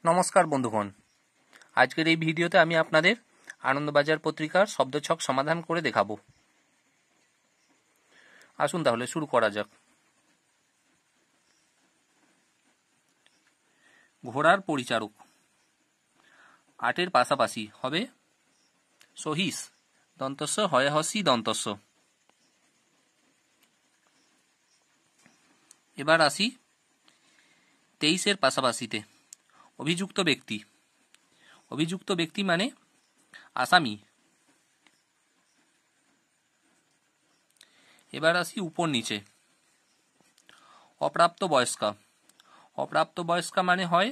নমস্কার বন্ধুগণ, আজকের এই ভিডিওতে আমি আপনাদের আনন্দবাজার পত্রিকার শব্দছক সমাধান করে দেখাবো। আসুন তাহলে শুরু করা যাক। ঘোড়ার পরিচারক, আটের পাশাপাশি হবে সহিস, দন্তস্ব হয় হসি দন্তস্ব। এবার আসি 23-এর পাশাপাশিতে, অভিযুক্ত ব্যক্তি। অভিযুক্ত ব্যক্তি মানে আসামি। এবার আসি উপর নিচে, অপ্রাপ্ত বয়স্কা। অপ্রাপ্ত বয়স্কা মানে হয়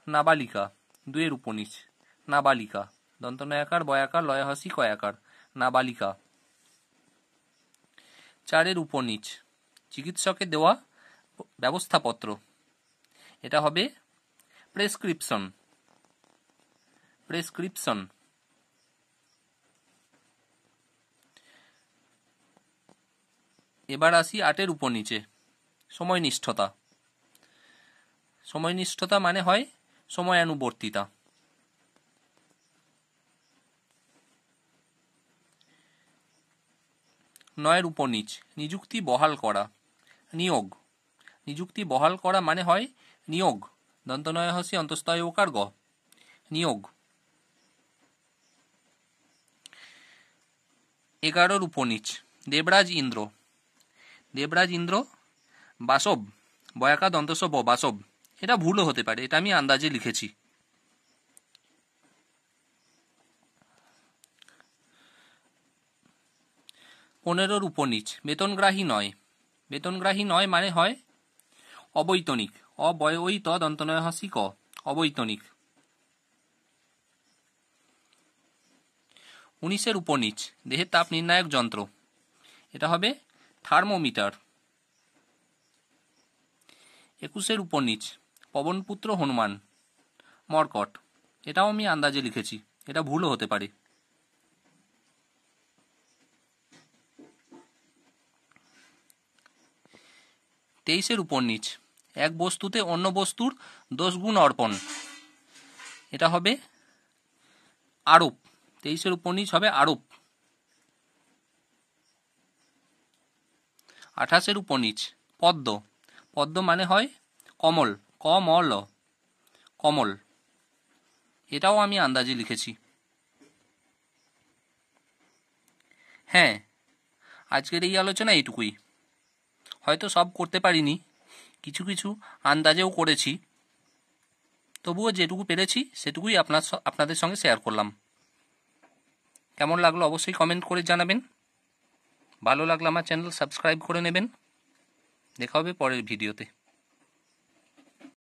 নাবালিকা, 2-এর উপর নিচ, নাবালিকা, দন্ত নয়াকার বয়াকার লয় হসি কয়াকার, নাবালিকা। 4-এর উপর নিচ, চিকিৎসকের দেওয়া ব্যবস্থাপত্র, এটা হবে প্রেসক্রিপশন। প্রেসক্রিপশন। এবার আসি 8-এর উপর নিচে, সময়নিষ্ঠতা। সময়নিষ্ঠতা মানে হয় সময়ানুবর্তিতা। 9-এর উপর নিচ, নিযুক্তি বহাল করা, নিয়োগ। নিযুক্তি বহাল করা মানে হয় নিয়োগ, দন্ত নয় হসি অন্তস্তয় ওকার গ, নিয়োগ। 11-এর উপর নিচ, দেবরাজ ইন্দ্র। দেবরাজ ইন্দ্র বাসব, বয়াকা দন্তস্ব ব, বাসব। এটা ভুলও হতে পারে, এটা আমি আন্দাজে লিখেছি। পনেরোর উপর নিচ, বেতনগ্রাহী নয়। বেতনগ্রাহী নয় মানে হয় অবৈতনিক, অবয়িত দন্ত নয় হসি ক, অবৈতনিক। 19-এর উপর নিচ, দেহের তাপ নির্ণায়ক যন্ত্র, এটা হবে থার্মোমিটার। 21-এর উপর নিচ, পবনপুত্র হনুমান, মর্কট। এটাও আমি আন্দাজে লিখেছি, এটা ভুলও হতে পারে। তেইশের উপর নিচ, এক বস্তুতে অন্য বস্তুর দোষগুণ অর্পণ, এটা হবে আরোপ। 23-এর উপর নিচ হবে আরোপ। 28-এর উপর নিচ, পদ্ম। পদ্ম মানে হয় কমল, কমল, কমল। এটাও আমি আন্দাজে লিখেছি। হ্যাঁ, আজকের এই আলোচনা এইটুকুই। হয়তো সব করতে পারিনি, কিছু কিছু আন্দাজেও করেছি, তবুও যেটুকু পেরেছি সেটুকুই আপনাদের সঙ্গে শেয়ার করলাম। কেমন লাগলো অবশ্যই কমেন্ট করে জানাবেন। ভালো লাগলে আমার চ্যানেল সাবস্ক্রাইব করে নেবেন। দেখা হবে পরের ভিডিওতে।